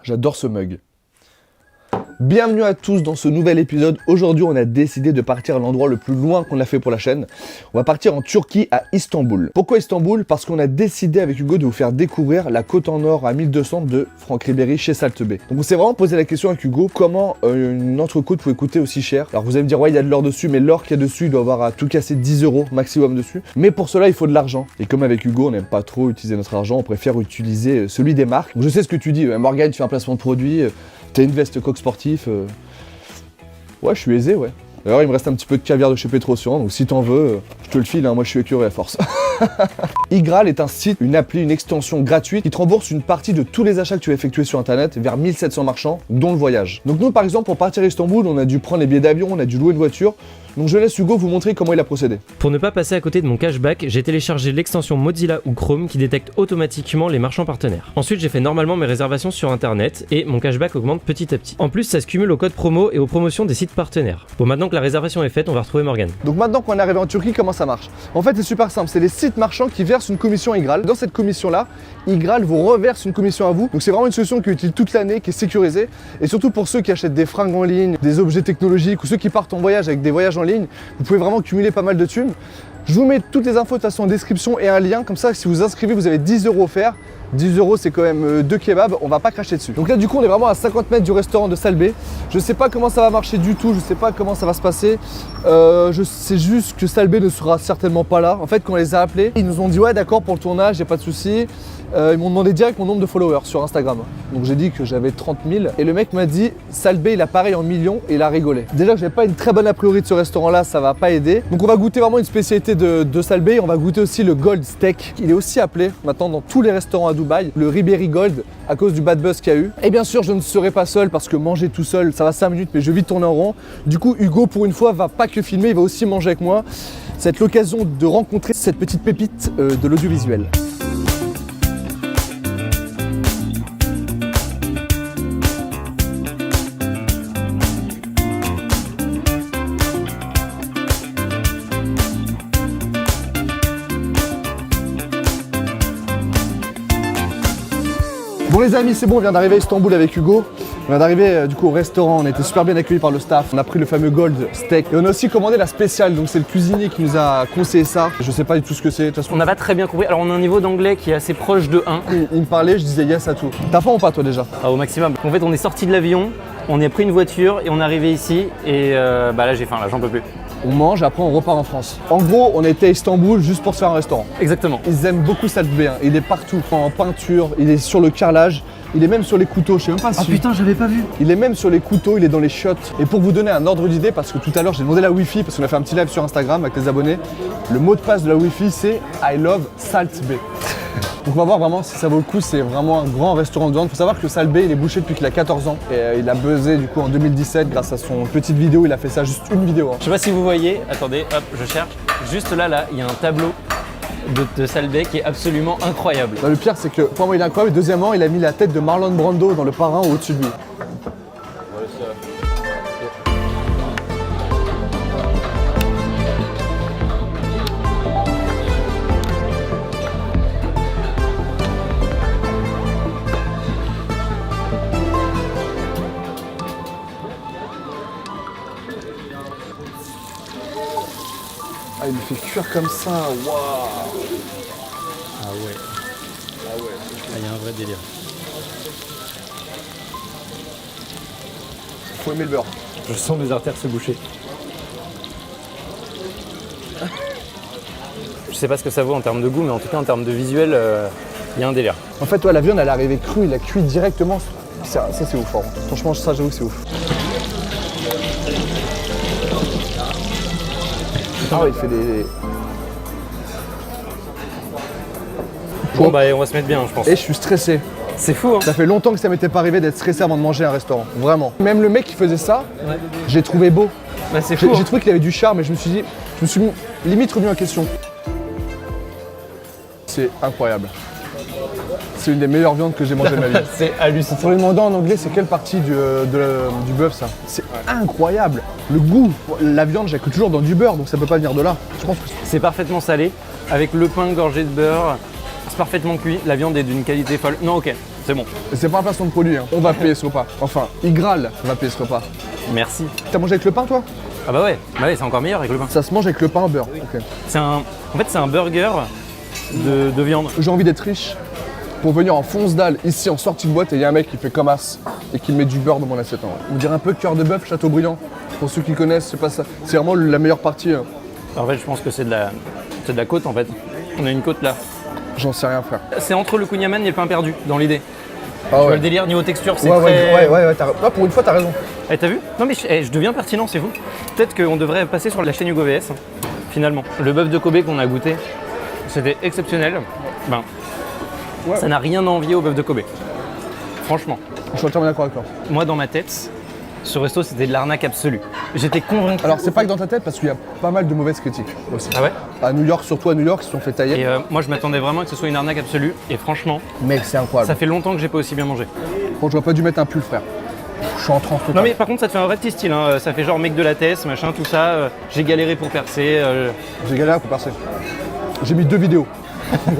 J'adore ce mug. Bienvenue à tous dans ce nouvel épisode. Aujourd'hui, on a décidé de partir à l'endroit le plus loin qu'on a fait pour la chaîne. On va partir en Turquie, à Istanbul. Pourquoi Istanbul? Parce qu'on a décidé avec Hugo de vous faire découvrir la côte en or à 1200 de Franck Ribéry chez Salt Bae. Donc on s'est vraiment posé la question avec Hugo, comment une entrecôte pouvait coûter aussi cher? Alors vous allez me dire, ouais, il y a de l'or dessus, mais l'or qu'il y a dessus, il doit avoir à tout casser 10 € maximum dessus. Mais pour cela, il faut de l'argent. Et comme avec Hugo, on n'aime pas trop utiliser notre argent, on préfère utiliser celui des marques. Donc je sais ce que tu dis, Morgane, tu fais un placement de produit, t'as une veste coq sportif. Ouais, je suis aisé, ouais. D'ailleurs, il me reste un petit peu de caviar de chez Petrosian, donc si t'en veux, je te le file, hein, moi je suis écœuré à force. Igral est un site, une appli, une extension gratuite qui te rembourse une partie de tous les achats que tu as effectués sur internet vers 1700 marchands, dont le voyage. Donc nous, par exemple, pour partir à Istanbul, on a dû prendre les billets d'avion, on a dû louer une voiture. Donc je laisse Hugo vous montrer comment il a procédé. Pour ne pas passer à côté de mon cashback, j'ai téléchargé l'extension Mozilla ou Chrome qui détecte automatiquement les marchands partenaires. Ensuite, j'ai fait normalement mes réservations sur internet et mon cashback augmente petit à petit. En plus, ça se cumule au code promo et aux promotions des sites partenaires. Bon, maintenant que la réservation est faite, on va retrouver Morgane. Donc maintenant qu'on est arrivé en Turquie, comment ça marche? En fait, c'est super simple, c'est les sites marchands qui versent une commission à Igral. Dans cette commission-là, Igral vous reverse une commission à vous. Donc c'est vraiment une solution qui est utile toute l'année, qui est sécurisée. Et surtout pour ceux qui achètent des fringues en ligne, des objets technologiques ou ceux qui partent en voyage avec des voyages en ligne, vous pouvez vraiment cumuler pas mal de thunes. Je vous mets toutes les infos de toute façon en description et un lien, comme ça si vous inscrivez vous avez 10 € offerts. 10 € c'est quand même 2 kebabs, on va pas cracher dessus. Donc là du coup on est vraiment à 50 mètres du restaurant de Salt Bae. Je sais pas comment ça va marcher du tout, je sais pas comment ça va se passer. Je sais juste que Salt Bae ne sera certainement pas là. En fait quand on les a appelés, ils nous ont dit ouais d'accord pour le tournage, y a pas de souci. Ils m'ont demandé direct mon nombre de followers sur Instagram. Donc j'ai dit que j'avais 30 000 et le mec m'a dit Salt Bae il a pareil en millions et il a rigolé. Déjà que j'avais pas une très bonne a priori de ce restaurant là, ça va pas aider. Donc on va goûter vraiment une spécialité de Salt Bae, on va goûter aussi le Gold Steak. Il est aussi appelé maintenant dans tous les restaurants à Dubaï, le Ribéry Gold à cause du bad buzz qu'il y a eu. Et bien sûr je ne serai pas seul parce que manger tout seul ça va 5 minutes mais je vais vite tourner en rond. Du coup Hugo pour une fois va pas que filmer, il va aussi manger avec moi. Ça va être l'occasion de rencontrer cette petite pépite de l'audiovisuel. Bon les amis, c'est bon, on vient d'arriver à Istanbul avec Hugo. On vient d'arriver du coup au restaurant, on a été super bien accueillis par le staff. On a pris le fameux Gold Steak et on a aussi commandé la spéciale, donc c'est le cuisinier qui nous a conseillé ça. Je sais pas du tout ce que c'est. De toute façon, On n'a pas très bien compris, alors on a un niveau d'anglais qui est assez proche de 1. il me parlait, je disais yes à tout. T'as faim ou pas toi déjà? Au maximum. En fait on est sorti de l'avion, on a pris une voiture et on est arrivé ici et là j'ai faim, là j'en peux plus. On mange et après on repart en France. En gros, on était à Istanbul juste pour se faire un restaurant. Exactement. Ils aiment beaucoup Salt Bae, hein. Il est partout, en peinture, il est sur le carrelage, il est même sur les couteaux, je sais même pas si... Ah putain, j'avais pas vu. Il est même sur les couteaux, il est dans les shots. Et pour vous donner un ordre d'idée, parce que tout à l'heure j'ai demandé la Wi-Fi, parce qu'on a fait un petit live sur Instagram avec les abonnés, le mot de passe de la Wi-Fi c'est I love Salt Bae. Donc on va voir vraiment si ça vaut le coup, c'est vraiment un grand restaurant de viande. Il faut savoir que Salt Bae il est bouché depuis qu'il a 14 ans et il a buzzé du coup en 2017 grâce à son petite vidéo, il a fait ça juste une vidéo. Hein. Je sais pas si vous voyez, attendez, hop, je cherche. Juste là, il y a un tableau de Salt Bae qui est absolument incroyable. Bah, le pire c'est que pour moi il est incroyable et deuxièmement il a mis la tête de Marlon Brando dans Le Parrain au-dessus de lui. Ah il me fait cuire comme ça, waouh. Ah ouais. Ah ouais. Il y a un vrai délire. Faut aimer le beurre. Je sens mes artères se boucher. Je sais pas ce que ça vaut en termes de goût, mais en tout cas en termes de visuel, il y a un délire. En fait ouais, la viande elle est arrivée crue, il a cuit directement. Ça c'est ouf, hein. Franchement ça j'avoue que c'est ouf. Ah ouais, il fait des... Bon bah on va se mettre bien, je pense. Et je suis stressé. C'est fou, hein. Ça fait longtemps que ça m'était pas arrivé d'être stressé avant de manger à un restaurant, vraiment. Même le mec qui faisait ça, Ouais. j'ai trouvé beau. Bah c'est fou. J'ai trouvé qu'il avait du charme et je me suis limite remis en question. C'est incroyable. C'est une des meilleures viandes que j'ai mangées de ma vie. C'est hallucinant. Pour les demander en anglais, c'est quelle partie du bœuf ça? C'est incroyable. Le goût, la viande, j'ai toujours dans du beurre, donc ça peut pas venir de là. Je pense que C'est parfaitement salé, avec le pain gorgé de beurre. C'est parfaitement cuit, la viande est d'une qualité folle. Non ok, c'est bon. Et c'est pas un placement de produit, hein. On va payer ce repas. Enfin, Igral va payer ce repas. Merci. T'as mangé avec le pain, toi? Ah bah ouais, c'est encore meilleur avec le pain. Ça se mange avec le pain au beurre. Ok. En fait, c'est un burger de viande. J'ai envie d'être riche pour venir en fonce dalle ici en sortie de boîte et il y a un mec qui fait comme as et qui met du beurre dans mon assiette. On dirait un peu cœur de bœuf Châteaubriand. Pour ceux qui connaissent, c'est pas ça. C'est vraiment la meilleure partie. En fait, je pense que c'est de la côte en fait. On a une côte là. J'en sais rien, frère. C'est entre le kouign-amann et le pain perdu dans l'idée. Ah Tu vois ouais. le délire niveau texture, c'est Ouais, très... ouais, ah, pour une fois, t'as raison. Eh, t'as vu? Non mais je deviens pertinent, c'est fou. Peut-être qu'on devrait passer sur la chaîne Hugo VS, finalement. Le bœuf de Kobe qu'on a goûté, c'était exceptionnel. Ben, Ouais. ça n'a rien à envier au bœuf de Kobe. Franchement. Je suis entièrement d'accord avec toi. Moi, dans ma tête, ce resto, c'était de l'arnaque absolue. J'étais convaincu. Alors, c'est pas que dans ta tête parce qu'il y a pas mal de mauvaises critiques aussi. Ah ouais? À New York, surtout à New York, ils se sont fait tailler. Et moi, je m'attendais vraiment que ce soit une arnaque absolue. Et franchement, Mec, c'est incroyable. ça fait longtemps que j'ai pas aussi bien mangé. Bon, j'aurais pas dû mettre un pull, frère. Je suis en transe totale. Non mais par contre, ça te fait un vrai petit style. Hein. Ça fait genre mec de la thèse, machin, tout ça. J'ai galéré pour percer. J'ai galéré pour passer. J'ai mis 2 vidéos.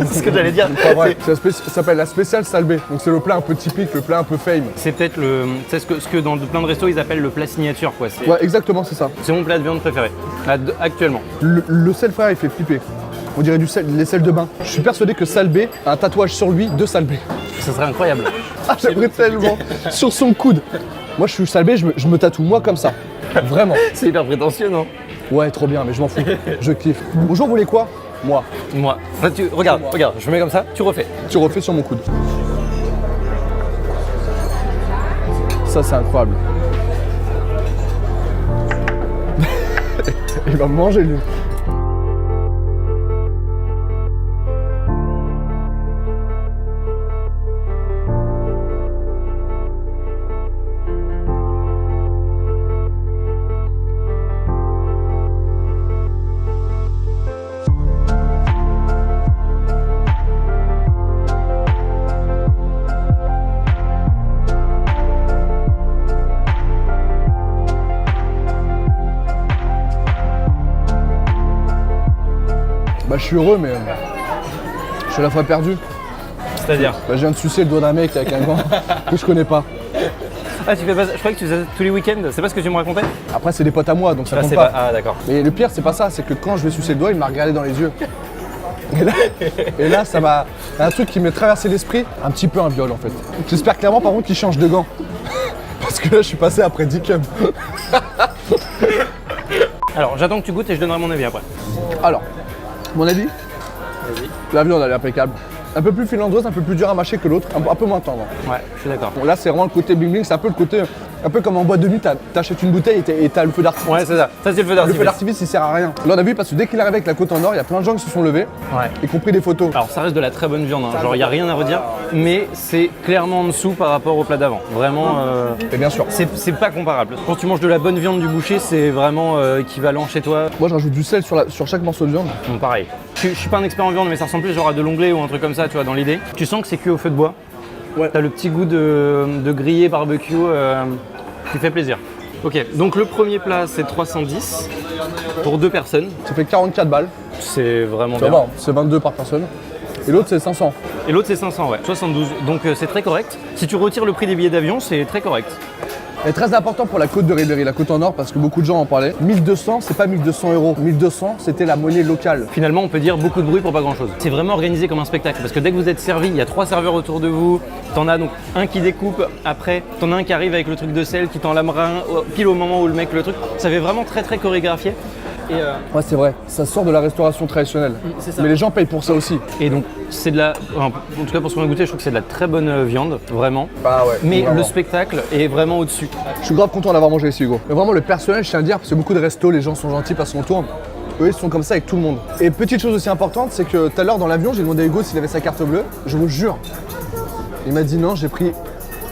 C'est ce que j'allais dire. Pas vrai. Ça s'appelle la spéciale salbée. Donc c'est le plat un peu typique, le plat un peu fame. C'est peut-être ce que dans plein de restos ils appellent le plat signature quoi. Ouais, exactement, c'est ça. C'est mon plat de viande préféré actuellement. Le sel, frère, il fait flipper. On dirait les sels de bain. Je suis persuadé que Salbé a un tatouage sur lui de Salbé. Ça serait incroyable. Ah, j'aimerais tellement. Sur son coude. Moi, je suis Salbé, je me tatoue moi comme ça. Vraiment. C'est hyper prétentieux non? Ouais, trop bien, mais je m'en fous. Je kiffe. Bonjour, vous voulez quoi? Moi. Moi. Là, regarde, je mets comme ça, tu refais. Tu refais sur mon coude. Ça, c'est incroyable. Il va me manger, lui. Bah, je suis heureux, mais je suis à la fois perdu. C'est-à-dire? Bah, je viens de sucer le doigt d'un mec avec un gant que je connais pas. Ah tu fais pas ça? Je croyais que tu faisais ça tous les week-ends, c'est pas ce que tu me racontais? Après, c'est des potes à moi, donc ça Ah, compte c'est pas. pas... Ah d'accord. Mais le pire, c'est pas ça, c'est que quand je vais sucer le doigt, il m'a regardé dans les yeux. Et là, ça m'a. Un truc qui m'est traversé l'esprit, un petit peu un viol en fait. J'espère clairement par contre qu'il change de gant. Parce que là, je suis passé après 10 cums. Alors j'attends que tu goûtes et je donnerai mon avis après. Alors, mon avis, la viande elle est impeccable. Un peu plus filandreuse, un peu plus dur à mâcher que l'autre, un peu moins tendre. Ouais, je suis d'accord. Bon, là, c'est vraiment le côté bling bling, c'est un peu le côté. Un peu comme en boîte de nuit, t'achètes une bouteille et t'as le feu d'artifice. Ouais, c'est ça. Ça, c'est le feu Le d'artifice. feu d'artifice, il sert à rien. Là, on a vu parce que dès qu'il arrive avec la côte en or, il y a plein de gens qui se sont levés, Ouais. y compris des photos. Alors, ça reste de la très bonne viande. Hein. Genre, il n'y a rien à redire. Mais c'est clairement en dessous par rapport au plat d'avant. Vraiment, Et bien sûr. c'est pas comparable. Quand tu manges de la bonne viande du boucher, c'est vraiment équivalent chez toi. Moi, je rajoute du sel sur chaque morceau de viande. Bon, pareil. Je suis pas un expert en viande, mais ça ressemble plus genre à de l'onglet ou un truc comme ça, tu vois, dans l'idée. Tu sens que c'est cuit au feu de bois. Ouais. T'as le petit goût de grillé barbecue qui fait plaisir. Ok, donc le premier plat, c'est 310 pour 2 personnes. Ça fait 44 balles. C'est vraiment Ça bien. va, c'est 22 par personne. Et l'autre, c'est 500. Et l'autre, c'est 500, ouais. 72. Donc c'est très correct. Si tu retires le prix des billets d'avion, c'est très correct. Et très important pour la côte de Ribéry, la côte en or, parce que beaucoup de gens en parlaient. 1200, c'est pas 1200 €. 1200, c'était la monnaie locale. Finalement, on peut dire beaucoup de bruit pour pas grand chose. C'est vraiment organisé comme un spectacle parce que dès que vous êtes servi, il y a 3 serveurs autour de vous. T'en as donc un qui découpe, après t'en as un qui arrive avec le truc de sel, qui tend la main pile au moment où le mec le truc. Ça fait vraiment très très chorégraphié. Ouais, c'est vrai, ça sort de la restauration traditionnelle. c'est ça. Mais les gens payent pour ça aussi. Et donc c'est de la, enfin, en tout cas pour ce qu'on a goûté, je trouve que c'est de la très bonne viande, vraiment. Ah ouais. Mais vraiment. le spectacle est vraiment au-dessus. Je suis grave content d'avoir mangé ici, Hugo. Mais vraiment, le personnel, je tiens à dire, parce que beaucoup de restos, les gens sont gentils parce qu'on tourne. Eux, ils sont comme ça avec tout le monde. Et petite chose aussi importante, c'est que tout à l'heure dans l'avion, j'ai demandé à Hugo s'il avait sa carte bleue. Je vous jure. Il m'a dit non, j'ai pris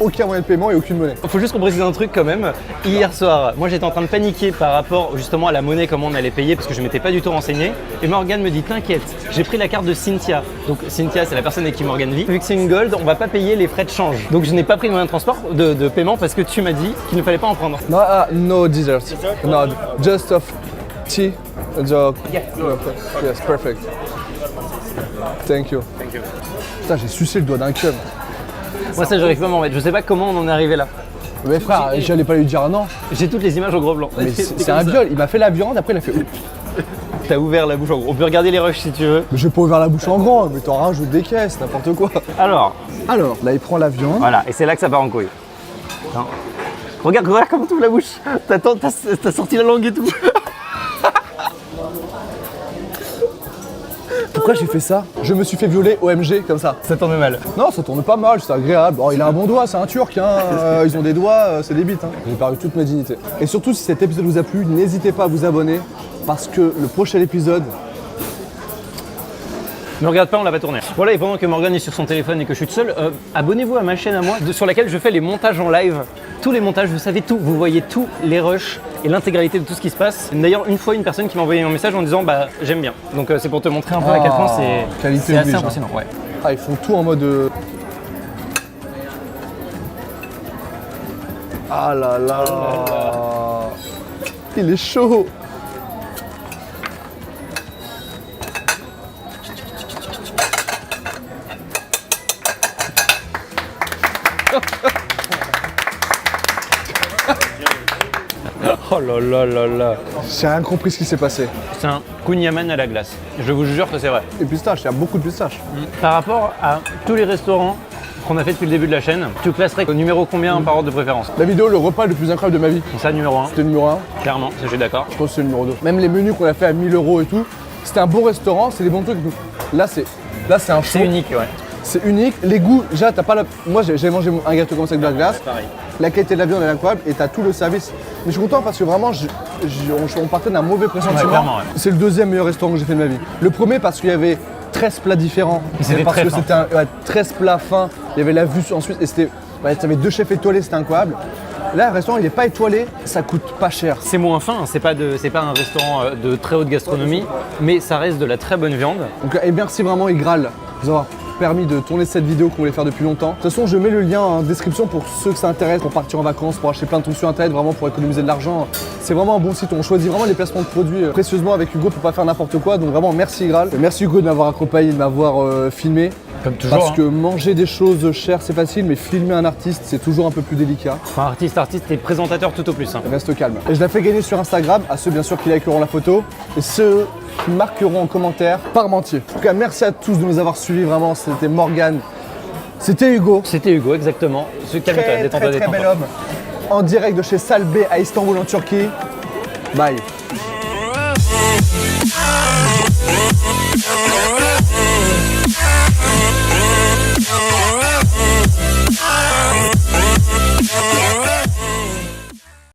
aucun moyen de paiement et aucune monnaie. Faut juste qu'on précise un truc quand même. Hier soir, moi j'étais en train de paniquer par rapport justement à la monnaie, comment on allait payer, parce que je m'étais pas du tout renseigné. Et Morgane me dit t'inquiète, j'ai pris la carte de Cynthia. Donc Cynthia, c'est la personne avec qui Morgane vit. Vu que c'est une gold, on va pas payer les frais de change. Donc je n'ai pas pris de moyen de transport, de paiement, parce que tu m'as dit qu'il ne fallait pas en prendre. No, no dessert. No, just of tea. Yes, perfect. Thank you. Thank you. Putain, j'ai sucé le doigt d'un cum. Moi ça j'arrive pas à m'en remettre, je sais pas comment on en est arrivé là. Mais frère, j'allais pas lui dire un non. J'ai toutes les images au gros blanc. Mais c'est un viol, il m'a fait la viande, après il a fait. T'as ouvert la bouche en gros. On peut regarder les rushs si tu veux. Mais j'ai pas ouvert la bouche en grand, mais t'en rajoutes des caisses, n'importe quoi. Alors, Là il prend la viande. voilà, et c'est là que ça part en couille. Attends. Regarde comment t'ouvres la bouche. T'as sorti la langue et tout. Pourquoi j'ai fait ça? Je me suis fait violer OMG comme ça. Ça tourne mal. Non, ça tourne pas mal, c'est agréable. Oh, il a un bon doigt, c'est un turc, hein. Ils ont des doigts, c'est des bites. Hein. J'ai perdu toute ma dignité. Et surtout, si cet épisode vous a plu, n'hésitez pas à vous abonner parce que le prochain épisode. Ne regarde pas, on l'a pas tourné. Voilà, et pendant que Morgane est sur son téléphone et que je suis tout seul, abonnez-vous à ma chaîne à moi, sur laquelle je fais les montages en live. Tous les montages, vous savez tout, vous voyez tous les rushs et l'intégralité de tout ce qui se passe. D'ailleurs, une fois, une personne qui m'a envoyé un message en disant bah j'aime bien. Donc c'est pour te montrer un peu à quel point c'est assez impressionnant. Ouais. Ah, ils font tout en mode. Ah là là. Il est chaud. Oh là là là là. J'ai rien compris ce qui s'est passé. C'est un kouign-amann à la glace. Je vous jure que c'est vrai. Et pistache, il y a beaucoup de pistaches. Par rapport à tous les restaurants qu'on a fait depuis le début de la chaîne, tu classerais au numéro combien par ordre de préférence? La vidéo, le repas le plus incroyable de ma vie. Ça, numéro 1, C'était le numéro 1, clairement, ça, je suis d'accord. je pense que c'est le numéro 2. Même les menus qu'on a fait à 1000 € et tout, c'était un bon restaurant, c'est des bons trucs et tout. Là, c'est un show. C'est unique, ouais. C'est unique. Les goûts, déjà, t'as pas la. Moi, j'ai mangé un gâteau comme ça avec de la glace. Pareil. La qualité de la viande est incroyable et t'as tout le service. Mais je suis content parce que vraiment, on partait d'un mauvais pressentiment. clairement, ouais. C'est le deuxième meilleur restaurant que j'ai fait de ma vie. Le premier parce qu'il y avait 13 plats différents. C'était parce très que fin. c'était 13 plats fins. Il y avait la vue ensuite et c'était. T'avais 2 chefs étoilés, c'était incroyable. Là, le restaurant, il n'est pas étoilé, ça coûte pas cher. C'est moins fin, c'est pas un restaurant de très haute gastronomie, mais ça reste de la très bonne viande. Donc, et merci vraiment Igral de nous avoir permis de tourner cette vidéo qu'on voulait faire depuis longtemps. De toute façon, je mets le lien en description pour ceux que ça intéresse, pour partir en vacances, pour acheter plein de trucs sur internet, vraiment pour économiser de l'argent. C'est vraiment un bon site, on choisit vraiment les placements de produits précieusement avec Hugo pour pas faire n'importe quoi. Donc vraiment merci Igral. Merci Hugo de m'avoir accompagné, de m'avoir filmé. Comme toujours. Parce que manger des choses chères c'est facile, mais filmer un artiste c'est toujours un peu plus délicat. Enfin, artiste et présentateur tout au plus. Hein. Reste calme. Et je la fais gagner sur Instagram à ceux bien sûr qui likeront la photo et ceux qui marqueront en commentaire Parmentier. En tout cas, merci à tous de nous avoir suivis. Vraiment, c'était Morgane, c'était Hugo. C'était Hugo, exactement. Calme-toi, Très détends-toi, très détends-toi. bel homme. En direct de chez Salbé à Istanbul en Turquie. Bye.